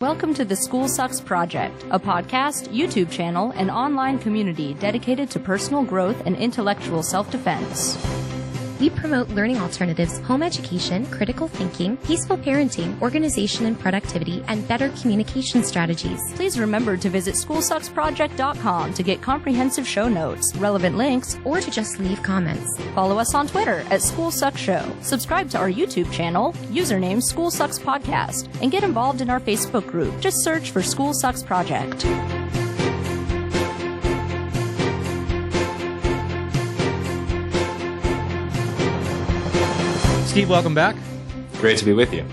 Welcome to the School Sucks Project, a podcast, YouTube channel, and online community dedicated to personal growth and intellectual self-defense. We promote learning alternatives, home education, critical thinking, peaceful parenting, organization and productivity, and better communication strategies. Please remember to visit schoolsucksproject.com to get comprehensive show notes, relevant links, or to just leave comments. Follow us on Twitter at SchoolSucksShow. Subscribe to our YouTube channel, username School Sucks Podcast, and get involved in our Facebook group. Just search for School Sucks Project. Steve, welcome back. Great to be with you.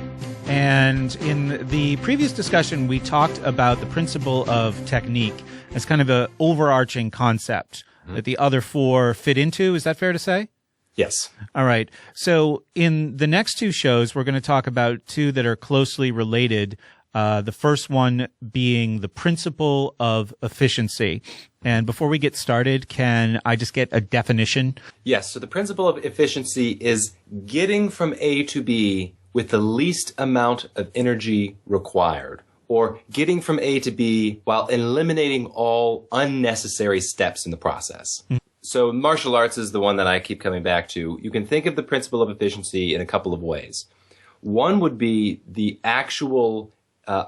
And in the previous discussion, we talked about the principle of technique as kind of an overarching concept that the other four fit into. Is that fair to say? Yes. All right. So in the next two shows, we're going to talk about two that are closely related. The first one being the principle of efficiency. And before we get started, can I just get a definition? Yes. So the principle of efficiency is getting from A to B with the least amount of energy required, or getting from A to B while eliminating all unnecessary steps in the process. So martial arts is the one that I keep coming back to. You can think of the principle of efficiency in a couple of ways. One would be the actual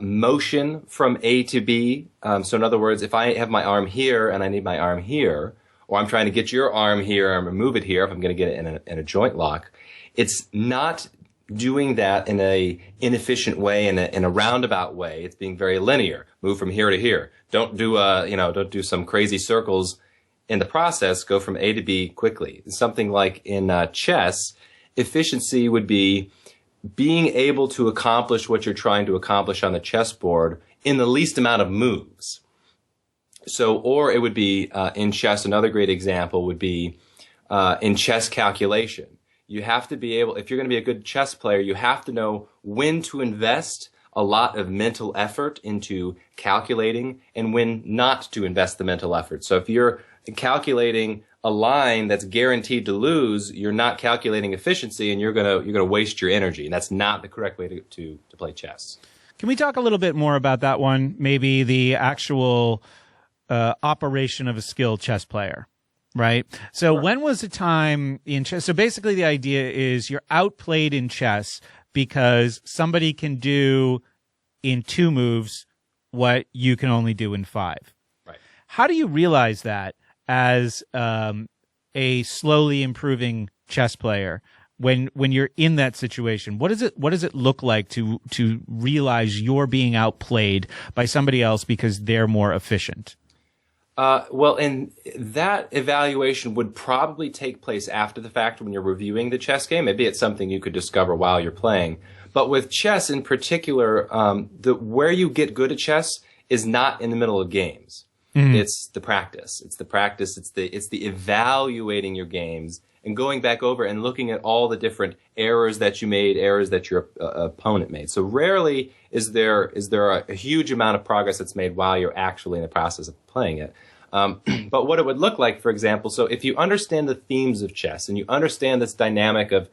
motion from A to B. So in other words, if I have my arm here and I need my arm here, or I'm trying to get your arm here and move it here if I'm going to get it in a joint lock, it's not doing that in a inefficient way, in a roundabout way. It's being very linear. Move from here to here. Don't do some crazy circles in the process. Go from A to B quickly. Something like in chess, efficiency would be being able to accomplish what you're trying to accomplish on the chessboard in the least amount of moves. So, or it would be in chess, another great example would be in chess calculation. You have to be able, if you're going to be a good chess player, you have to know when to invest a lot of mental effort into calculating and when not to invest the mental effort. So if you're calculating a line that's guaranteed to lose, you're not calculating efficiency, and you're gonna waste your energy, and that's not the correct way to play chess. Can we talk a little bit more about that one? Maybe the actual operation of a skilled chess player, right? So Sure. When was the time in chess? So basically, the idea is you're outplayed in chess because somebody can do in 2 moves what you can only do in 5. Right. How do you realize that as a slowly improving chess player when you're in that situation? What does it look like to realize you're being outplayed by somebody else because they're more efficient? Well, and that evaluation would probably take place after the fact when you're reviewing the chess game. Maybe it's something you could discover while you're playing. But with chess in particular, where you get good at chess is not in the middle of games. It's the practice. It's the evaluating your games and going back over and looking at all the different errors that you made, errors that your opponent made. So rarely is there a huge amount of progress that's made while you're actually in the process of playing it. But what it would look like, for example, so if you understand the themes of chess and you understand this dynamic of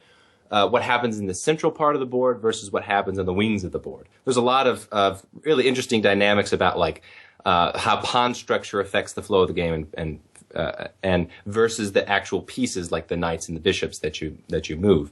what happens in the central part of the board versus what happens in the wings of the board, there's a lot of really interesting dynamics about how pawn structure affects the flow of the game and versus the actual pieces like the knights and the bishops that you move.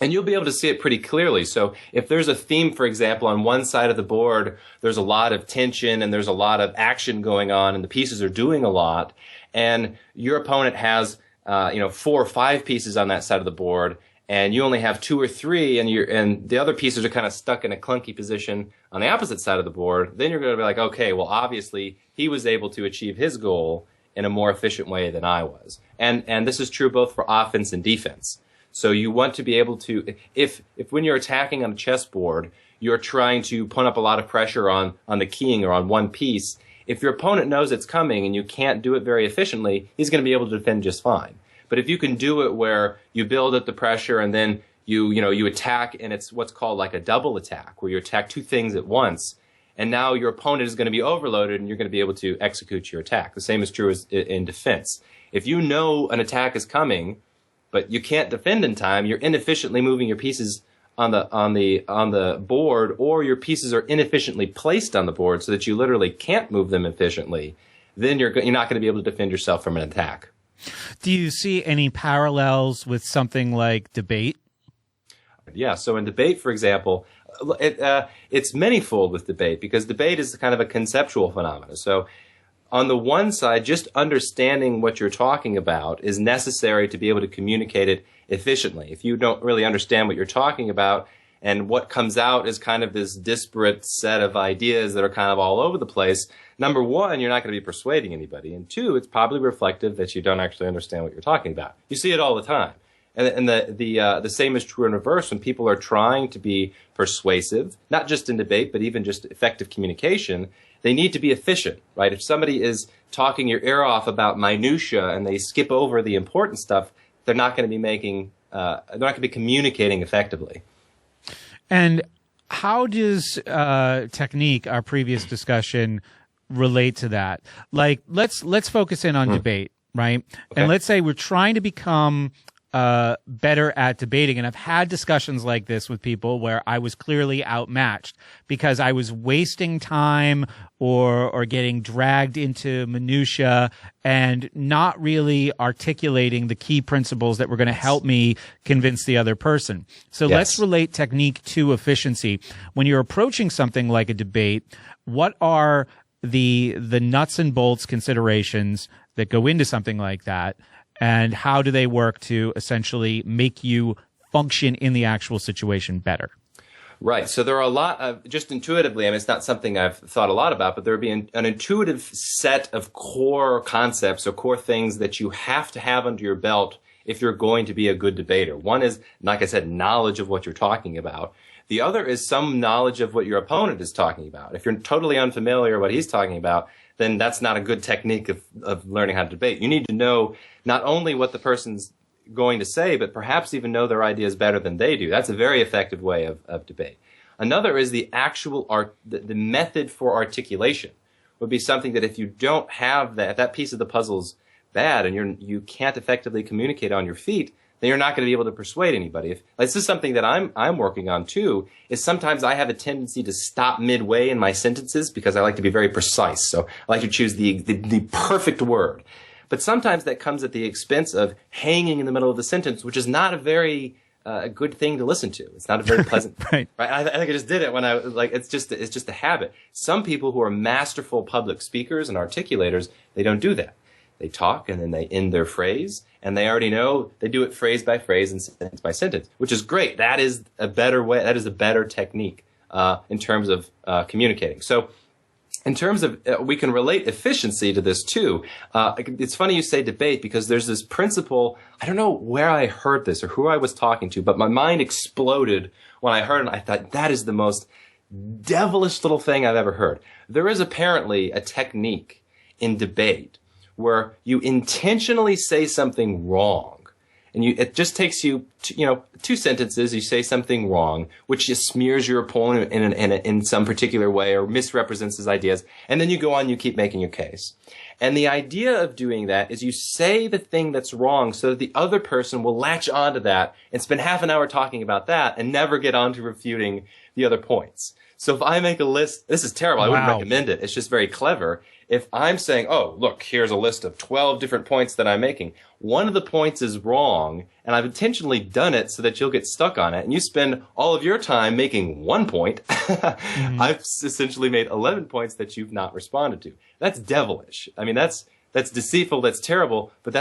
And you'll be able to see it pretty clearly. So if there's a theme, for example, on one side of the board, there's a lot of tension and there's a lot of action going on and the pieces are doing a lot, and your opponent has 4 or 5 pieces on that side of the board, and you only have 2 or 3, and the other pieces are kind of stuck in a clunky position on the opposite side of the board, then you're going to be like, okay, well, obviously he was able to achieve his goal in a more efficient way than I was. And this is true both for offense and defense. So you want to be able to, if when you're attacking on a chessboard, you're trying to put up a lot of pressure on the king or on one piece, if your opponent knows it's coming and you can't do it very efficiently, he's going to be able to defend just fine. But if you can do it where you build up the pressure and then you attack, and it's what's called like a double attack, where you attack 2 things at once, and now your opponent is going to be overloaded and you're going to be able to execute your attack. The same is true as in defense. If you know an attack is coming, but you can't defend in time, you're inefficiently moving your pieces on the board, or your pieces are inefficiently placed on the board so that you literally can't move them efficiently, then you're not going to be able to defend yourself from an attack. Do you see any parallels with something like debate? Yeah. So in debate, for example, it's manyfold with debate, because debate is kind of a conceptual phenomenon. So on the one side, just understanding what you're talking about is necessary to be able to communicate it efficiently. If you don't really understand what you're talking about, and what comes out is kind of this disparate set of ideas that are kind of all over the place, number one, you're not going to be persuading anybody. And two, it's probably reflective that you don't actually understand what you're talking about. You see it all the time. And the same is true in reverse when people are trying to be persuasive, not just in debate, but even just effective communication. They need to be efficient, right? If somebody is talking your ear off about minutia and they skip over the important stuff, they're not going to be they're not going to be communicating effectively. And how does technique, our previous discussion, relate to that? Like, let's focus in on debate, right? Okay. And let's say we're trying to become better at debating. And I've had discussions like this with people where I was clearly outmatched because I was wasting time or getting dragged into minutia and not really articulating the key principles that were going to help me convince the other person. So let's relate technique to efficiency. When you're approaching something like a debate, what are the nuts and bolts considerations that go into something like that? And how do they work to essentially make you function in the actual situation better? Right. So there are a lot of, just intuitively, I mean, it's not something I've thought a lot about, but there would be an intuitive set of core concepts or core things that you have to have under your belt if you're going to be a good debater. One is, like I said, knowledge of what you're talking about. The other is some knowledge of what your opponent is talking about. If you're totally unfamiliar with what he's talking about, then that's not a good technique of learning how to debate. You need to know not only what the person's going to say, but perhaps even know their ideas better than they do. That's a very effective way of debate. Another is the actual the method for articulation would be something that if you don't have that, if that piece of the puzzle's bad and you can't effectively communicate on your feet, then you're not going to be able to persuade anybody. This is something that I'm working on too, is sometimes I have a tendency to stop midway in my sentences because I like to be very precise. So I like to choose the perfect word. But sometimes that comes at the expense of hanging in the middle of the sentence, which is not a very good thing to listen to. It's not a very pleasant. Right. I think I just did it when I was like, it's just a habit. Some people who are masterful public speakers and articulators, they don't do that. They talk and then they end their phrase, and they already know they do it phrase by phrase and sentence by sentence, which is great. That is a better way. That is a better technique in terms of communicating. So in terms of, we can relate efficiency to this too. It's funny you say debate because there's this principle. I don't know where I heard this or who I was talking to, but my mind exploded when I heard it. And I thought that is the most devilish little thing I've ever heard. There is apparently a technique in debate where you intentionally say something wrong, and it just takes you, two sentences. You say something wrong, which just smears your opponent in some particular way or misrepresents his ideas, and then you go on. You keep making your case, and the idea of doing that is you say the thing that's wrong so that the other person will latch onto that and spend half an hour talking about that and never get on to refuting the other points. So if I make a list, this is terrible. I wouldn't recommend it. It's just very clever. If I'm saying, oh, look, here's a list of 12 different points that I'm making. One of the points is wrong, and I've intentionally done it so that you'll get stuck on it, and you spend all of your time making 1 point. I've essentially made 11 points that you've not responded to. That's devilish. I mean, that's deceitful, that's terrible, but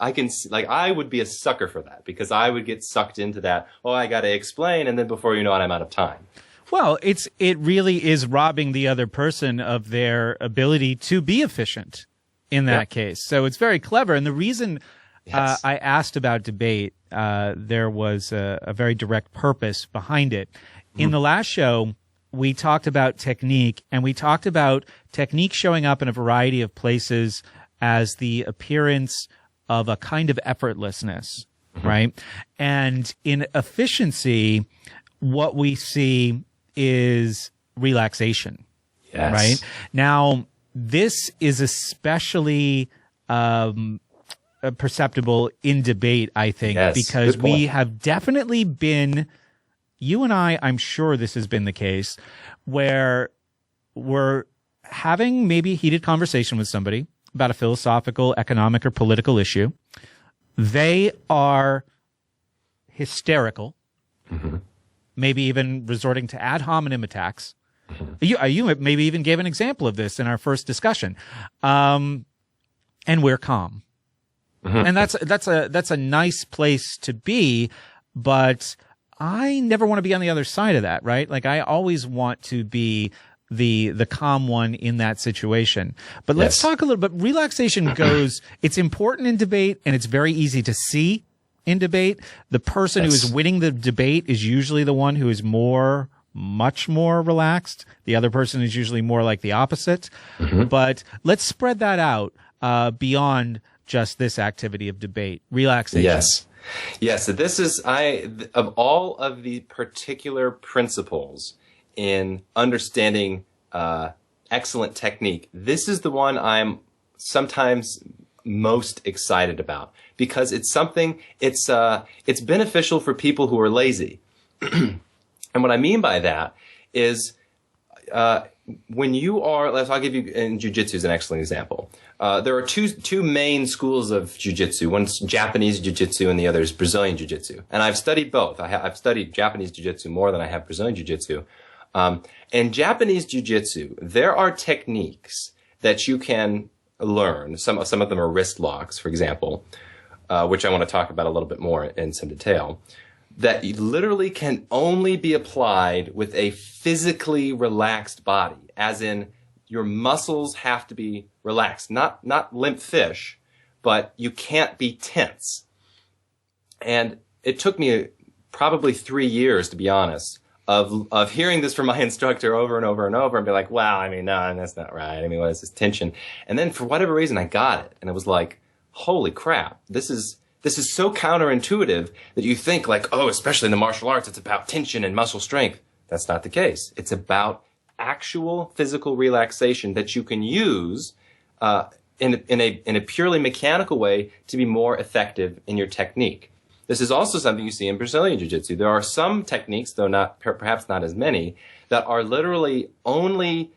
I would be a sucker for that because I would get sucked into that. Oh, I got to explain, and then before you know it, I'm out of time. Well, it really is robbing the other person of their ability to be efficient in that case. So it's very clever. And the reason I asked about debate, there was a very direct purpose behind it. In the last show, we talked about technique, and we talked about technique showing up in a variety of places as the appearance of a kind of effortlessness, right? And in efficiency, what we see is relaxation, right? Now, this is especially perceptible in debate, I think, because we have definitely been you and I'm sure this has been the case, where we're having maybe a heated conversation with somebody about a philosophical, economic, or political issue. They are hysterical, maybe even resorting to ad hominem attacks. You maybe even gave an example of this in our first discussion. And we're calm. And that's a nice place to be, but I never want to be on the other side of that, right? Like, I always want to be the calm one in that situation. But let's talk a little bit. Relaxation goes, it's important in debate, and it's very easy to see in debate. The person who is winning the debate is usually the one who is much more relaxed. The other person is usually more like the opposite. But let's spread that out beyond just this activity of debate. Relaxation. Yes. So this is, of all of the particular principles in understanding excellent technique, this is the one I'm sometimes most excited about, because it's something, it's beneficial for people who are lazy. And what I mean by that is, when you are, I'll give you, in jiu-jitsu is an excellent example. There are two main schools of jiu-jitsu. One's Japanese jiu-jitsu and the other is Brazilian jiu-jitsu. And I've studied both. I've studied Japanese jiu-jitsu more than I have Brazilian jiu-jitsu. In Japanese jiu-jitsu, there are techniques that you can learn. Some of them are wrist locks, for example, which I want to talk about a little bit more in some detail, that literally can only be applied with a physically relaxed body, as in your muscles have to be relaxed, not limp fish, but you can't be tense. And it took me probably 3 years, to be honest, of hearing this from my instructor over and over and over and be like, wow, I mean, no, that's not right. I mean, what is this tension? And then for whatever reason, I got it. And it was like, holy crap, this is so counterintuitive that you think like, oh, especially in the martial arts, it's about tension and muscle strength. That's not the case. It's about actual physical relaxation that you can use in a purely mechanical way to be more effective in your technique. This is also something you see in Brazilian Jiu-Jitsu. There are some techniques, though perhaps not as many, that are literally only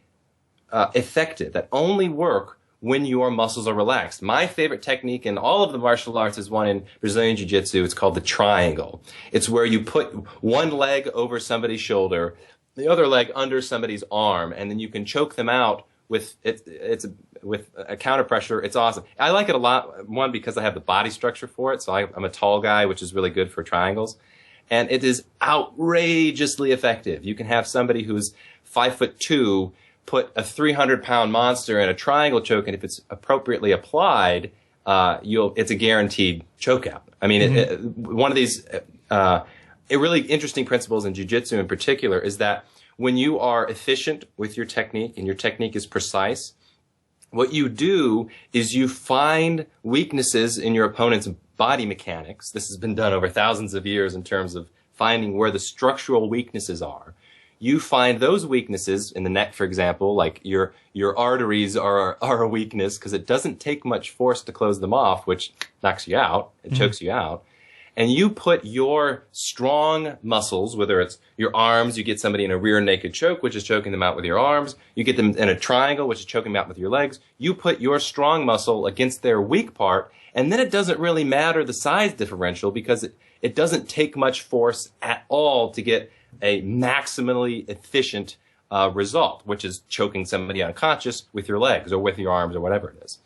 effective, that only work when your muscles are relaxed. My favorite technique in all of the martial arts is one in Brazilian Jiu-Jitsu. It's called the triangle. It's where you put one leg over somebody's shoulder, the other leg under somebody's arm, and then you can choke them out with with a counter pressure. It's awesome. I like it a lot, one, because I have the body structure for it, so I'm a tall guy, which is really good for triangles. And it is outrageously effective. You can have somebody who's 5'2" put a 300-pound monster in a triangle choke, and if it's appropriately applied, it's a guaranteed chokeout. I mean, one of these really interesting principles in jiu-jitsu in particular is that when you are efficient with your technique and your technique is precise, what you do is you find weaknesses in your opponent's body mechanics. This has been done over thousands of years in terms of finding where the structural weaknesses are. You find those weaknesses in the neck, for example, like your arteries are a weakness because it doesn't take much force to close them off, which knocks you out, it chokes you out. And you put your strong muscles, whether it's your arms, you get somebody in a rear naked choke, which is choking them out with your arms. You get them in a triangle, which is choking them out with your legs. You put your strong muscle against their weak part, and then it doesn't really matter the size differential because it doesn't take much force at all to get a maximally efficient result, which is choking somebody unconscious with your legs or with your arms or whatever it is.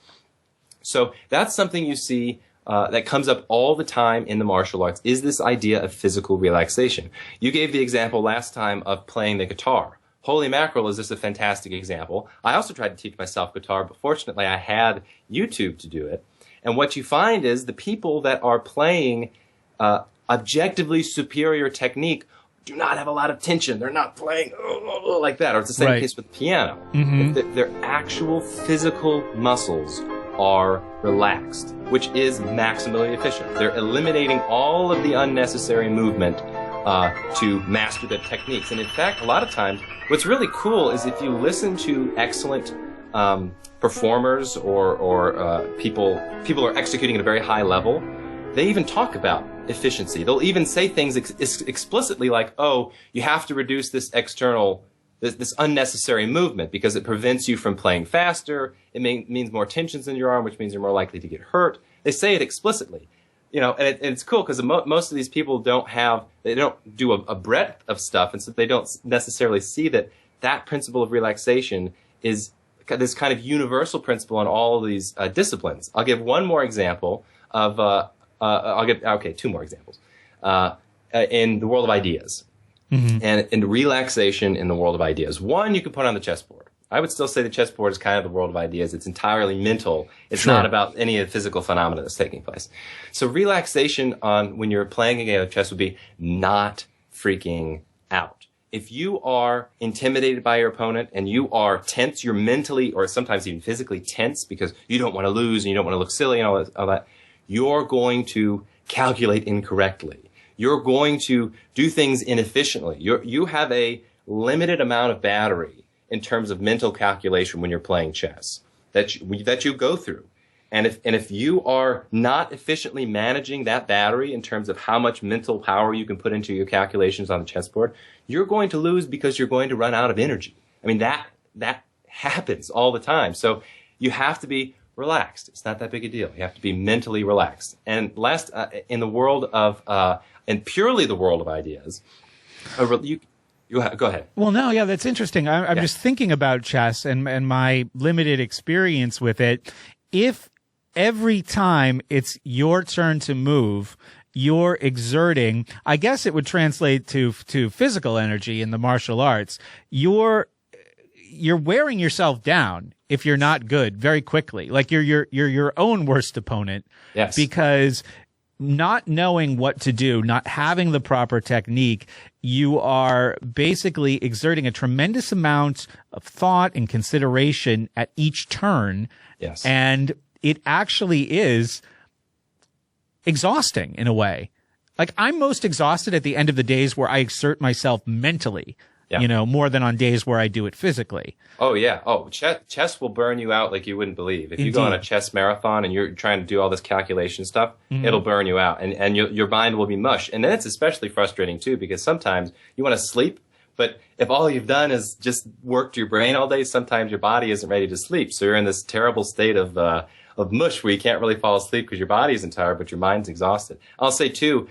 So that's something you see that comes up all the time in the martial arts, is this idea of physical relaxation. You gave the example last time of playing the guitar. Holy mackerel, is this a fantastic example. I also tried to teach myself guitar, but fortunately I had YouTube to do it. And what you find is the people that are playing objectively superior technique do not have a lot of tension. They're not playing like that. Or it's the same case with piano. Their actual physical muscles are relaxed, which is maximally efficient. They're eliminating all of the unnecessary movement to master the techniques. And in fact, a lot of times, what's really cool is if you listen to excellent performers or people who are executing at a very high level, they even talk about efficiency. They'll even say things explicitly like, oh, you have to reduce this this unnecessary movement because it prevents you from playing faster. It means more tensions in your arm, which means you're more likely to get hurt. They say it explicitly. And it's cool because most of these people don't do a breadth of stuff, and so they don't necessarily see that principle of relaxation is this kind of universal principle in all of these disciplines. I'll give one more example of, two more examples. In the world of ideas, and in relaxation in the world of ideas. One, you can put on the chessboard. I would still say the chessboard is kind of the world of ideas. It's entirely mental. It's not about any of the physical phenomena that's taking place. So relaxation when you're playing a game of chess would be not freaking out. If you are intimidated by your opponent and you are tense, you're mentally or sometimes even physically tense because you don't want to lose and you don't want to look silly and all that, you're going to calculate incorrectly. You're going to do things inefficiently. You have a limited amount of battery in terms of mental calculation when you're playing chess that you go through. And if you are not efficiently managing that battery in terms of how much mental power you can put into your calculations on the chessboard, you're going to lose because you're going to run out of energy. I mean, that happens all the time. So you have to be relaxed. It's not that big a deal. You have to be mentally relaxed. And last, in the world of, and purely the world of ideas, go ahead. Well, no, yeah, that's interesting. I'm just thinking about chess and my limited experience with it. If every time it's your turn to move, you're exerting, I guess it would translate to physical energy in the martial arts. You're wearing yourself down if you're not good very quickly. Like you're your own worst opponent. Yes. Because not knowing what to do, not having the proper technique, you are basically exerting a tremendous amount of thought and consideration at each turn. Yes. And it actually is exhausting in a way. Like I'm most exhausted at the end of the days where I exert myself mentally. Yeah. More than on days where I do it physically. Oh, yeah. Oh, chess will burn you out like you wouldn't believe. If you go on a chess marathon and you're trying to do all this calculation stuff, it'll burn you out. And your mind will be mush. And then it's especially frustrating, too, because sometimes you want to sleep, but if all you've done is just worked your brain all day, sometimes your body isn't ready to sleep. So you're in this terrible state of mush where you can't really fall asleep because your body isn't tired, but your mind's exhausted. I'll say, too,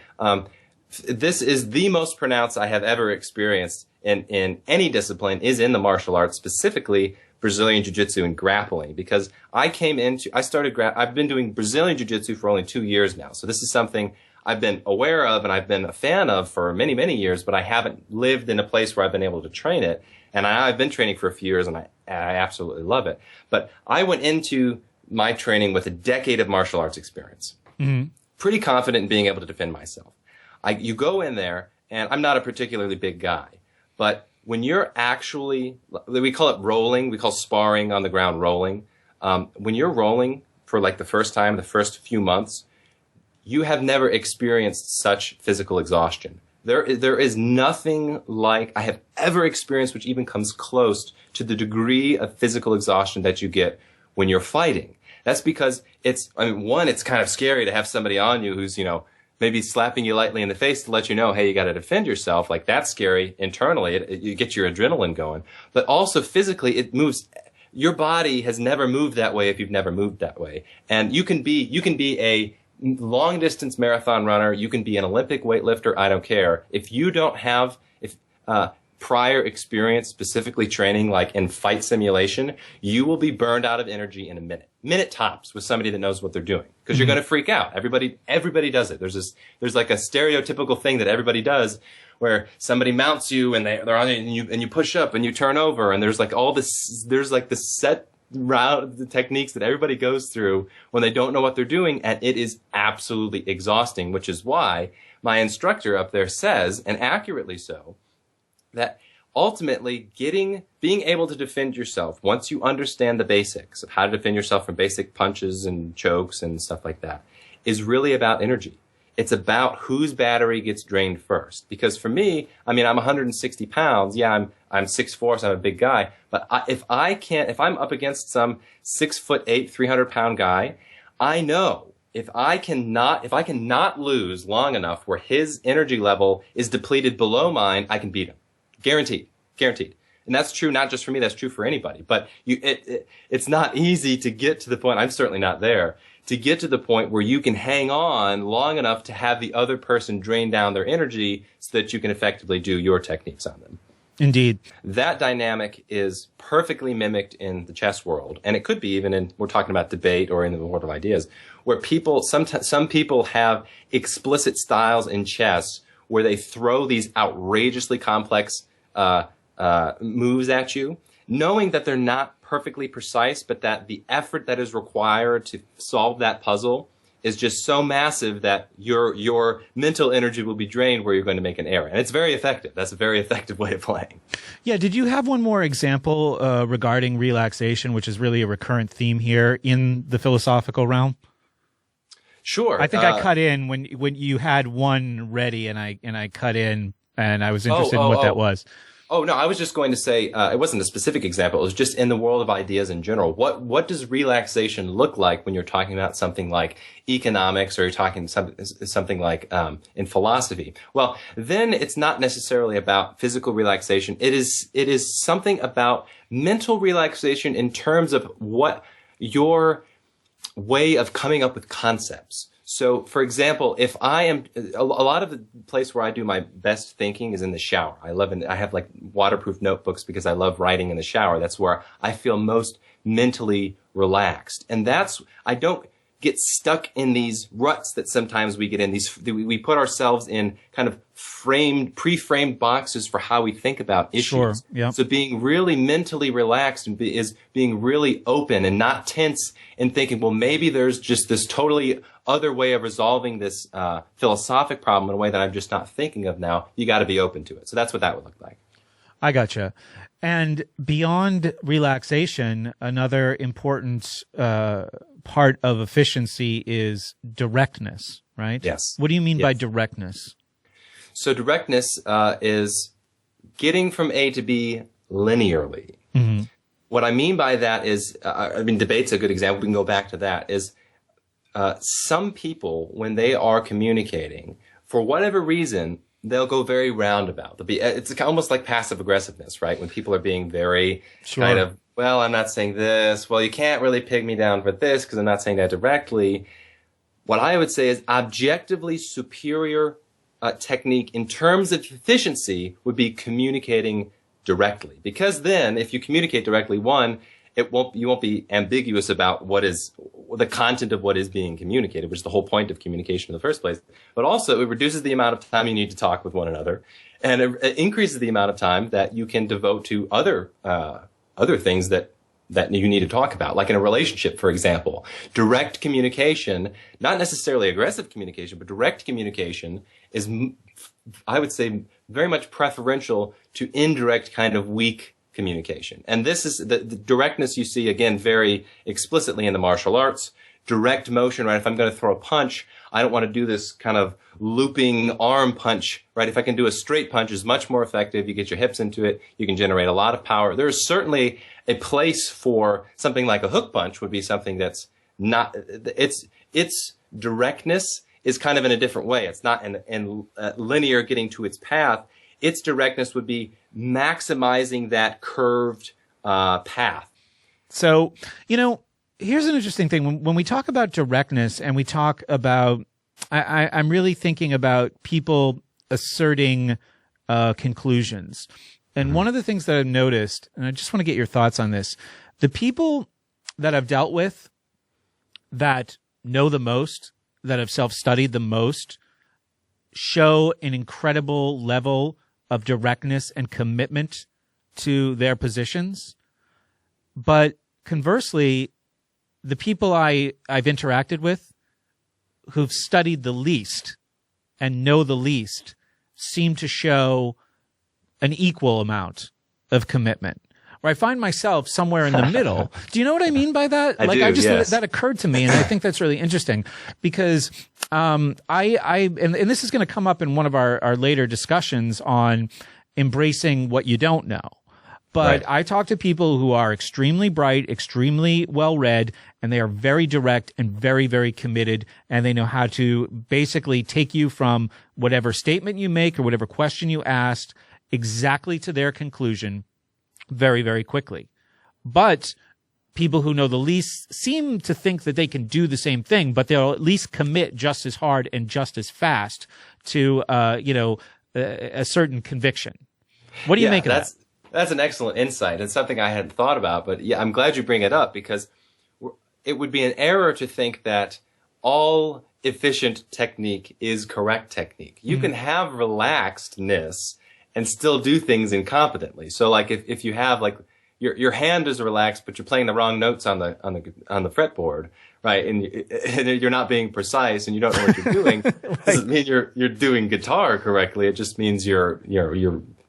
this is the most pronounced I have ever experienced in any discipline is in the martial arts, specifically Brazilian Jiu-Jitsu and grappling, because I've been doing Brazilian Jiu-Jitsu for only 2 years now. So this is something I've been aware of and I've been a fan of for many, many years, but I haven't lived in a place where I've been able to train it. And I've been training for a few years and I absolutely love it. But I went into my training with a decade of martial arts experience. Mm-hmm. Pretty confident in being able to defend myself. You go in there, and I'm not a particularly big guy. But when you're actually, we call it rolling, we call sparring on the ground rolling. When you're rolling for like the first time, the first few months, you have never experienced such physical exhaustion. There is nothing like I have ever experienced which even comes close to the degree of physical exhaustion that you get when you're fighting. That's because it's kind of scary to have somebody on you who's, maybe slapping you lightly in the face to let you know, hey, you got to defend yourself. Like that's scary internally. You get your adrenaline going. But also physically, it moves. Your body has never moved that way if you've never moved that way. And you can be a long distance marathon runner. You can be an Olympic weightlifter. I don't care. If you don't have prior experience, specifically training like in fight simulation, you will be burned out of energy in a minute tops with somebody that knows what they're doing, because you're going to freak out. Everybody does it. There's like a stereotypical thing that everybody does where somebody mounts you and they're on you and you push up and you turn over, and there's like the set route, the techniques that everybody goes through when they don't know what they're doing, and it is absolutely exhausting, which is why my instructor up there says, and accurately so, that ultimately being able to defend yourself, once you understand the basics of how to defend yourself from basic punches and chokes and stuff like that, is really about energy. It's about whose battery gets drained first. Because for me, I'm 160 pounds. Yeah, I'm 6'4", so I'm a big guy. But if I'm up against some 6'8", 300-pound guy, I know if I cannot lose long enough where his energy level is depleted below mine, I can beat him. Guaranteed. And that's true not just for me, that's true for anybody. But it's not easy to get to the point, I'm certainly not there, to get to the point where you can hang on long enough to have the other person drain down their energy so that you can effectively do your techniques on them. Indeed. That dynamic is perfectly mimicked in the chess world. And it could be even in, we're talking about debate or in the world of ideas, where some people have explicit styles in chess where they throw these outrageously complex moves at you, knowing that they're not perfectly precise, but that the effort that is required to solve that puzzle is just so massive that your mental energy will be drained where you're going to make an error. And it's very effective. That's a very effective way of playing. Yeah. Did you have one more example regarding relaxation, which is really a recurrent theme here in the philosophical realm? Sure. I think I cut in when you had one ready, and I cut in, and I was interested in what that was. Oh, no, I was just going to say, it wasn't a specific example. It was just in the world of ideas in general. What does relaxation look like when you're talking about something like economics, or you're talking something like, in philosophy? Well, then it's not necessarily about physical relaxation. It is something about mental relaxation in terms of what your way of coming up with concepts. So, for example, if I am, a lot of the place where I do my best thinking is in the shower. I have like waterproof notebooks because I love writing in the shower. That's where I feel most mentally relaxed. And I don't get stuck in these ruts that sometimes we get in. We put ourselves in kind of pre-framed boxes for how we think about issues. Sure, yeah. So being really mentally relaxed is being really open and not tense and thinking, well, maybe there's just this totally other way of resolving this philosophic problem in a way that I'm just not thinking of now. You got to be open to it. So that's what that would look like. I gotcha. And beyond relaxation, another important part of efficiency is directness, right? Yes. What do you mean by directness? So directness is getting from A to B linearly. Mm-hmm. What I mean by that is, debate's a good example. We can go back to that. Is some people, when they are communicating, for whatever reason, they'll go very roundabout. It's almost like passive aggressiveness, right? When people are being very kind of, well, I'm not saying this. Well, you can't really pin me down for this because I'm not saying that directly. What I would say is objectively superior technique in terms of efficiency would be communicating directly. Because then, if you communicate directly, you won't be ambiguous about what is the content of what is being communicated, which is the whole point of communication in the first place. But also, it reduces the amount of time you need to talk with one another, and it increases the amount of time that you can devote to other things that you need to talk about, like in a relationship, for example. Direct communication, not necessarily aggressive communication, but direct communication is, I would say, very much preferential to indirect kind of weak communication. And this is the directness you see, again, very explicitly in the martial arts. Direct motion, right? If I'm going to throw a punch, I don't want to do this kind of looping arm punch, right? If I can do a straight punch, is much more effective. You get your hips into it. You can generate a lot of power. There is certainly a place for something like a hook punch would be something that's not, its directness is kind of in a different way. It's not in linear getting to its path. Its directness would be maximizing that curved path. So, here's an interesting thing. When we talk about directness and we talk about, I'm really thinking about people asserting conclusions. And one of the things that I've noticed, and I just want to get your thoughts on this, the people that I've dealt with that know the most, that have self-studied the most, show an incredible level of directness and commitment to their positions. But conversely, the people I've interacted with who've studied the least and know the least seem to show an equal amount of commitment. Or I find myself somewhere in the middle. Do you know what I mean by that? Yes. That occurred to me, and I think that's really interesting because and this is going to come up in one of our later discussions on embracing what you don't know. But Right. I talk to people who are extremely bright, extremely well-read, and they are very direct and very, very committed, and they know how to basically take you from whatever statement you make or whatever question you asked exactly to their conclusion very, very quickly. But people who know the least seem to think that they can do the same thing, but they'll at least commit just as hard and just as fast to, a certain conviction. What do you make of that? That's an excellent insight and something I hadn't thought about. But yeah, I'm glad you bring it up because it would be an error to think that all efficient technique is correct technique. You can have relaxedness and still do things incompetently. So like if you have like your hand is relaxed, but you're playing the wrong notes on the fretboard, right? And you're not being precise and you don't know what you're doing. Right. Doesn't mean you're doing guitar correctly. It just means you're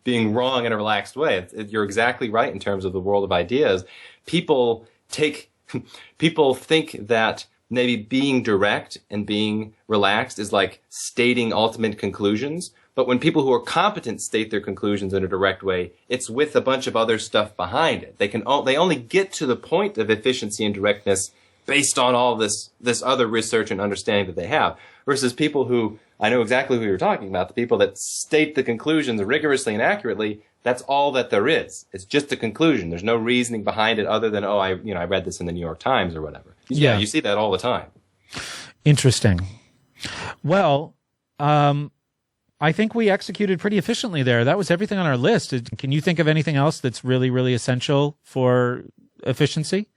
being wrong in a relaxed way. You're exactly right in terms of the world of ideas. People think that maybe being direct and being relaxed is like stating ultimate conclusions. But when people who are competent state their conclusions in a direct way, it's with a bunch of other stuff behind it. They only get to the point of efficiency and directness based on all this other research and understanding that they have. Versus people who, I know exactly who you're talking about, the people that state the conclusions rigorously and accurately, that's all that there is. It's just a conclusion. There's no reasoning behind it other than, I read this in the New York Times or whatever. Yeah, you see that all the time. Interesting. Well, I think we executed pretty efficiently there. That was everything on our list. Can you think of anything else that's really, really essential for efficiency?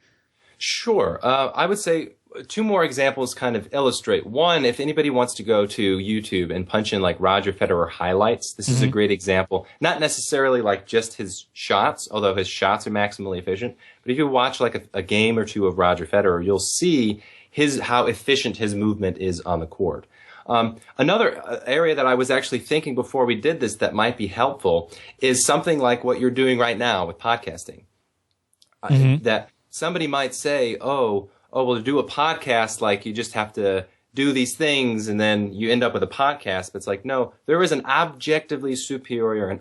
Sure. I would say two more examples kind of illustrate. One, if anybody wants to go to YouTube and punch in like Roger Federer highlights, this is a great example. Not necessarily like just his shots, although his shots are maximally efficient. But if you watch like a game or two of Roger Federer, you'll see how efficient his movement is on the court. Another area that I was actually thinking before we did this that might be helpful is something like what you're doing right now with podcasting. That somebody might say, well, to do a podcast, like you just have to do these things and then you end up with a podcast. But it's like, no, there is an objectively superior and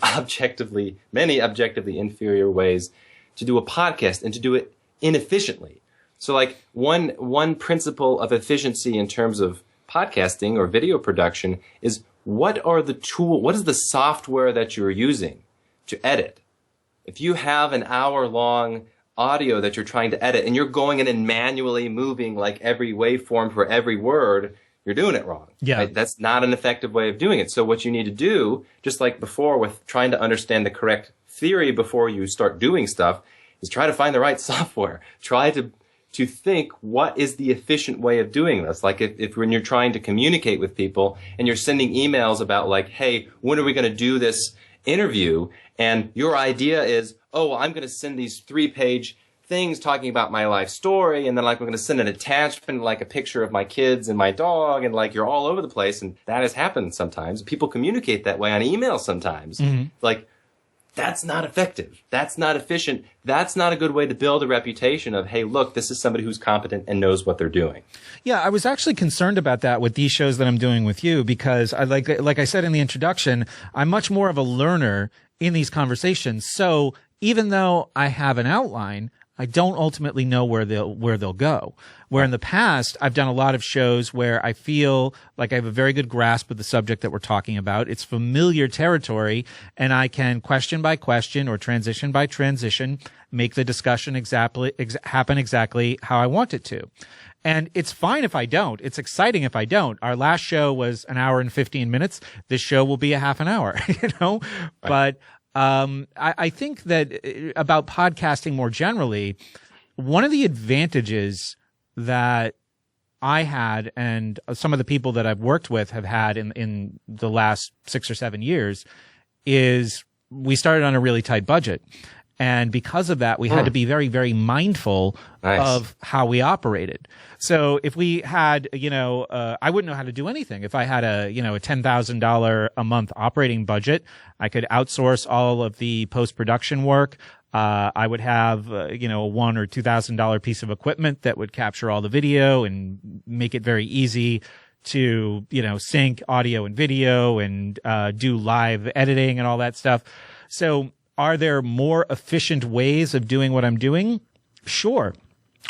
many objectively inferior ways to do a podcast and to do it inefficiently. So like one principle of efficiency in terms of podcasting or video production is what is the software that you're using to edit? If you have an hour-long audio that you're trying to edit and you're going in and manually moving like every waveform for every word, you're doing it wrong. Yeah. Right? That's not an effective way of doing it. So what you need to do, just like before with trying to understand the correct theory before you start doing stuff, is try to find the right software. Try to think what is the efficient way of doing this. Like if when you're trying to communicate with people and you're sending emails about like, hey, when are we going to do this interview? And your idea is, I'm going to send these 3-page things talking about my life story. And then like, we're going to send an attachment, like a picture of my kids and my dog. And like, you're all over the place. And that has happened sometimes. People communicate that way on email sometimes. Like, that's not effective. That's not efficient. That's not a good way to build a reputation of, hey, look, this is somebody who's competent and knows what they're doing. Yeah, I was actually concerned about that with these shows that I'm doing with you because I like I said in the introduction, I'm much more of a learner in these conversations. So even though I have an outline, I don't ultimately know where they'll go. Where in the past, I've done a lot of shows where I feel like I have a very good grasp of the subject that we're talking about. It's familiar territory, and I can question by question or transition by transition make the discussion happen exactly how I want it to. And it's fine if I don't. It's exciting if I don't. Our last show was an hour and 15 minutes. This show will be a half an hour, Right. But I think that about podcasting more generally, one of the advantages that I had and some of the people that I've worked with have had in the last 6 or 7 years is we started on a really tight budget. And because of that, we had to be very, very mindful of how we operated. So if we had, I wouldn't know how to do anything. If I had a $10,000 a month operating budget, I could outsource all of the post-production work. I would have, a $1,000 or $2,000 piece of equipment that would capture all the video and make it very easy to, sync audio and video and, do live editing and all that stuff. So Are there more efficient ways of doing what I'm doing? Sure.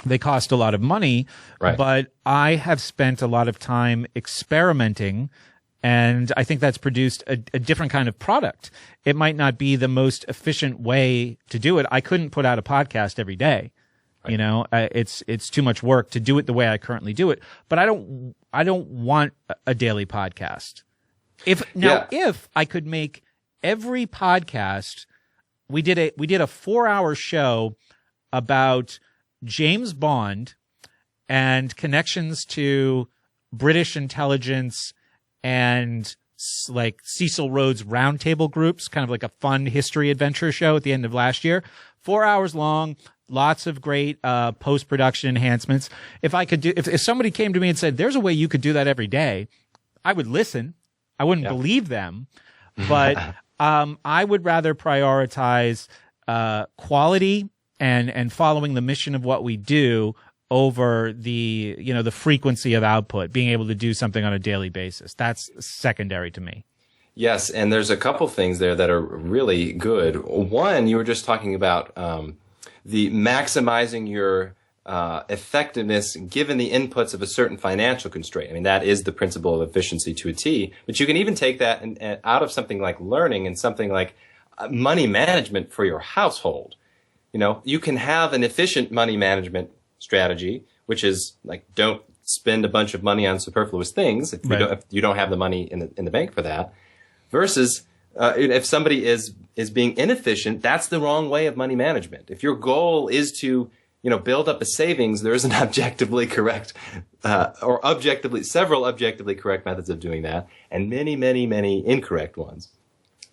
They cost a lot of money, right. But I have spent a lot of time experimenting, and I think that's produced a different kind of product. It might not be the most efficient way to do it. I couldn't put out a podcast every day. Right. You know, it's too much work to do it the way I currently do it. But I don't want a daily podcast. If I could make every podcast, we did a 4-hour show about James Bond and connections to British intelligence and like Cecil Rhodes roundtable groups, kind of like a fun history adventure show at the end of last year. 4 hours long, lots of great post-production enhancements. If somebody came to me and said, there's a way you could do that every day, I would listen. I wouldn't believe them, but I would rather prioritize quality and following the mission of what we do over the frequency of output, being able to do something on a daily basis. That's secondary to me. Yes, and there's a couple things there that are really good. One, you were just talking about the maximizing your effectiveness given the inputs of a certain financial constraint. I mean, that is the principle of efficiency to a T. But you can even take that and out of something like learning and something like money management for your household. You know, you can have an efficient money management strategy, which is like, don't spend a bunch of money on superfluous things if you don't have the money in the bank for that. Versus if somebody is being inefficient, that's the wrong way of money management. If your goal is to build up a savings, there is an objectively correct several objectively correct methods of doing that, and many, many, many incorrect ones.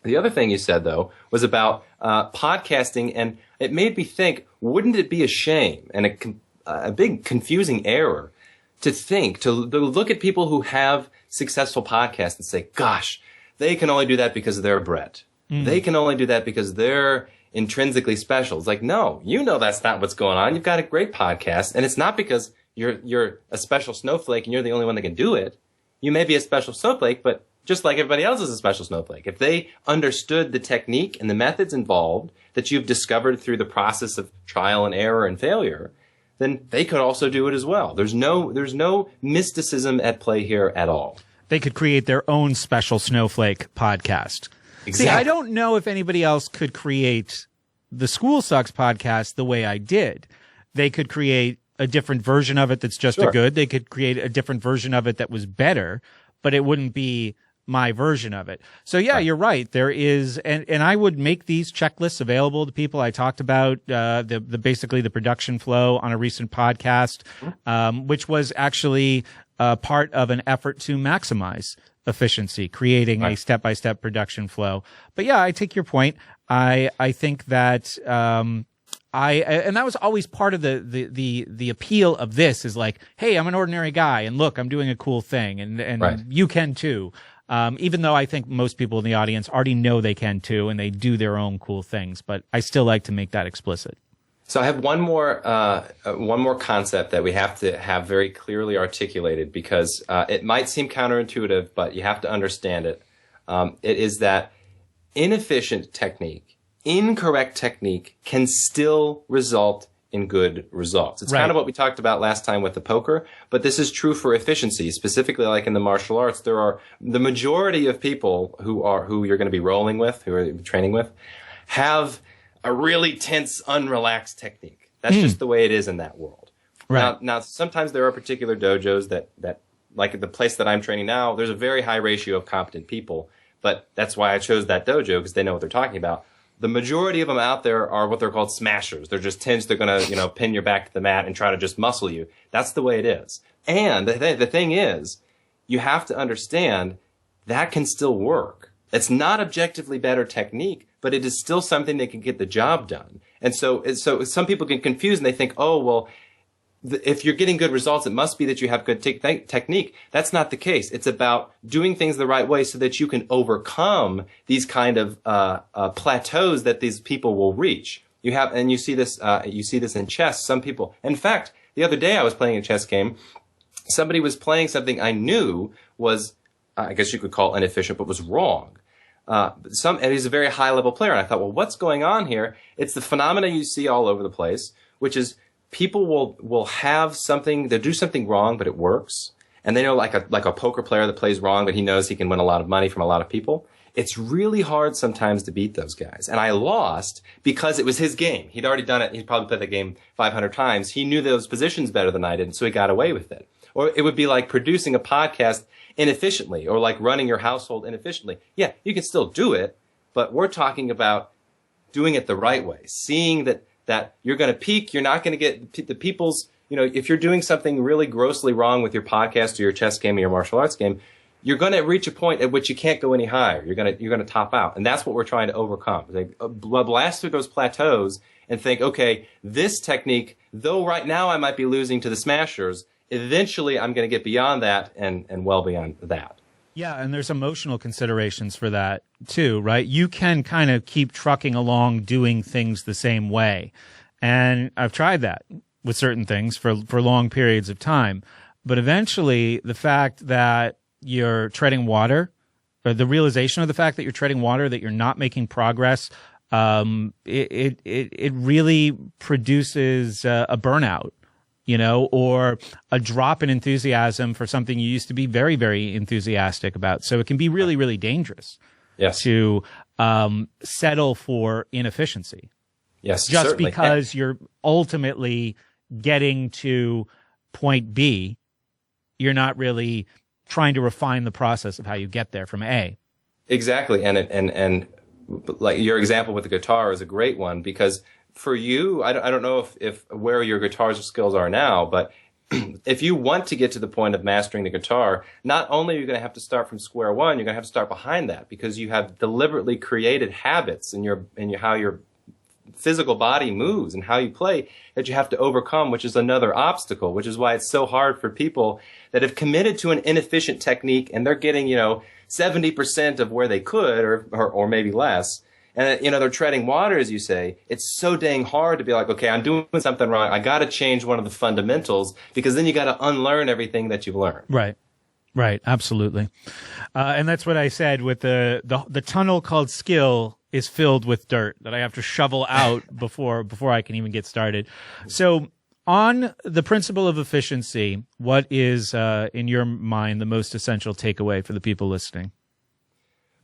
The other thing you said, though, was about podcasting, and it made me think, wouldn't it be a shame and a big confusing error to look at people who have successful podcasts and say, gosh, they can only do that because they're Brett. They can only do that because they're intrinsically special. It's like, no, that's not what's going on. You've got a great podcast, and it's not because you're a special snowflake and you're the only one that can do it. You may be a special snowflake, but just like everybody else is a special snowflake. If they understood the technique and the methods involved that you've discovered through the process of trial and error and failure, then they could also do it as well. There's no mysticism at play here at all. They could create their own special snowflake podcast. Exactly. See, I don't know if anybody else could create the School Sucks podcast the way I did. They could create a different version of it that's just as good. They could create a different version of it that was better, but it wouldn't be my version of it. So yeah, you're right. There is, and I would make these checklists available to people. I talked about basically the production flow on a recent podcast, which was actually part of an effort to maximize efficiency, creating a step-by-step production flow. But yeah, I take your point. I think that and that was always part of the appeal of this is like, hey, I'm an ordinary guy, and look, I'm doing a cool thing, and you can too. Even though I think most people in the audience already know they can too, and they do their own cool things, but I still like to make that explicit. So I have one more concept that we have to have very clearly articulated because it might seem counterintuitive, but you have to understand it. It is that inefficient technique, incorrect technique can still result in good results. It's kind of what we talked about last time with the poker, but this is true for efficiency, specifically like in the martial arts. There are the majority of people who you're going to be rolling with, who are training with, have a really tense, unrelaxed technique. That's just the way it is in that world. Right. Now, sometimes there are particular dojos that, like at the place that I'm training now, there's a very high ratio of competent people, but that's why I chose that dojo, because they know what they're talking about. The majority of them out there are what they're called smashers. They're just tense. They're going to, pin your back to the mat and try to just muscle you. That's the way it is. And the thing is, you have to understand that can still work. It's not objectively better technique, but it is still something that can get the job done. And so some people get confused and they think, oh, well, if you're getting good results, it must be that you have good technique. That's not the case. It's about doing things the right way so that you can overcome these kind of plateaus that these people will reach. You see this in chess. Some people, in fact, the other day I was playing a chess game. Somebody was playing something I knew was, I guess you could call inefficient, but was wrong. and he's a very high level player. And I thought, well, what's going on here? It's the phenomena you see all over the place, which is people will have something, they'll do something wrong, but it works. And they know like a poker player that plays wrong, but he knows he can win a lot of money from a lot of people. It's really hard sometimes to beat those guys. And I lost because it was his game. He'd already done it. He'd probably played the game 500 times. He knew those positions better than I did, so he got away with it. Or it would be like producing a podcast inefficiently, or like running your household inefficiently. Yeah, you can still do it, but we're talking about doing it the right way. Seeing that you're going to peak, you're not going to get the people's, if you're doing something really grossly wrong with your podcast or your chess game or your martial arts game, you're going to reach a point at which you can't go any higher. You're going to top out. And that's what we're trying to overcome. Like, blast through those plateaus and think, okay, this technique, though right now I might be losing to the smashers, eventually I'm going to get beyond that and well beyond that. Yeah, and there's emotional considerations for that too, right? You can kind of keep trucking along doing things the same way. And I've tried that with certain things for long periods of time. But eventually the fact that you're treading water, or the realization of the fact that you're treading water, that you're not making progress, it really produces a burnout, or a drop in enthusiasm for something you used to be very, very enthusiastic about. So it can be really, really dangerous to settle for inefficiency. Yes, just certainly. Because you're ultimately getting to point B, you're not really trying to refine the process of how you get there from A. Exactly. And like your example with the guitar is a great one, because for you, I don't know if where your guitar skills are now, but if you want to get to the point of mastering the guitar, not only are you going to have to start from square one, you're going to have to start behind that, because you have deliberately created habits in how your physical body moves and how you play that you have to overcome, which is another obstacle, which is why it's so hard for people that have committed to an inefficient technique and they're getting, 70% of where they could or maybe less. And, they're treading water, as you say. It's so dang hard to be like, okay, I'm doing something wrong. I got to change one of the fundamentals, because then you got to unlearn everything that you've learned. Right. Absolutely. And that's what I said with the tunnel called skill is filled with dirt that I have to shovel out before I can even get started. So on the principle of efficiency, what is, in your mind, the most essential takeaway for the people listening?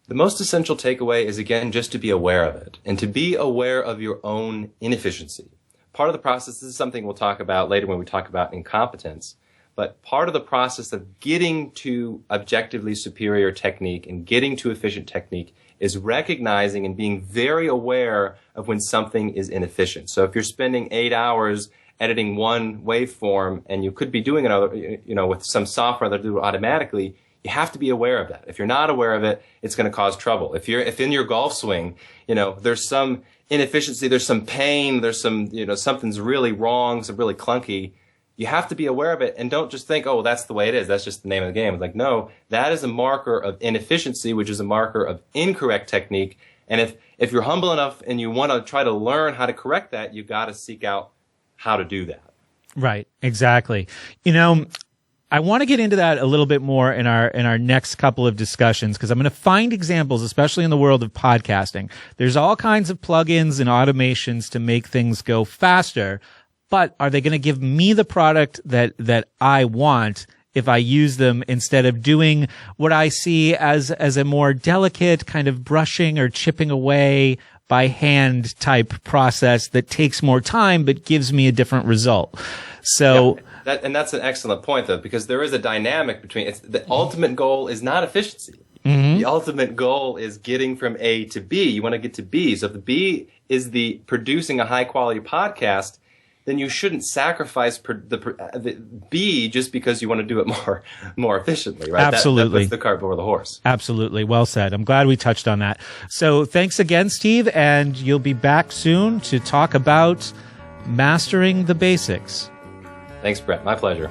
The most essential takeaway is, again, just to be aware of it and to be aware of your own inefficiency. Part of the process, this is something we'll talk about later when we talk about incompetence, but part of the process of getting to objectively superior technique and getting to efficient technique is recognizing and being very aware of when something is inefficient. So if you're spending 8 hours editing one waveform and you could be doing another, with some software that do it automatically, you have to be aware of that. If you're not aware of it, it's going to cause trouble. If in your golf swing, there's some inefficiency, there's some pain, there's some, something's really wrong, some really clunky, you have to be aware of it and don't just think, oh, that's the way it is. That's just the name of the game. It's like, no, that is a marker of inefficiency, which is a marker of incorrect technique. And if you're humble enough and you want to try to learn how to correct that, you've got to seek out how to do that. Right. Exactly. I want to get into that a little bit more in our next couple of discussions, because I'm going to find examples, especially in the world of podcasting. There's all kinds of plugins and automations to make things go faster, but are they going to give me the product that I want if I use them, instead of doing what I see as a more delicate kind of brushing or chipping away by hand type process that takes more time but gives me a different result? So. Yeah. And that's an excellent point, though, because there is a dynamic between the ultimate goal is not efficiency. Mm-hmm. The ultimate goal is getting from A to B. You want to get to B. So if the B is the producing a high quality podcast, then you shouldn't sacrifice the B just because you want to do it more efficiently, right? Absolutely. That puts the cart before the horse. Absolutely. Well said. I'm glad we touched on that. So thanks again, Steve, and you'll be back soon to talk about mastering the basics. Thanks, Brett. My pleasure.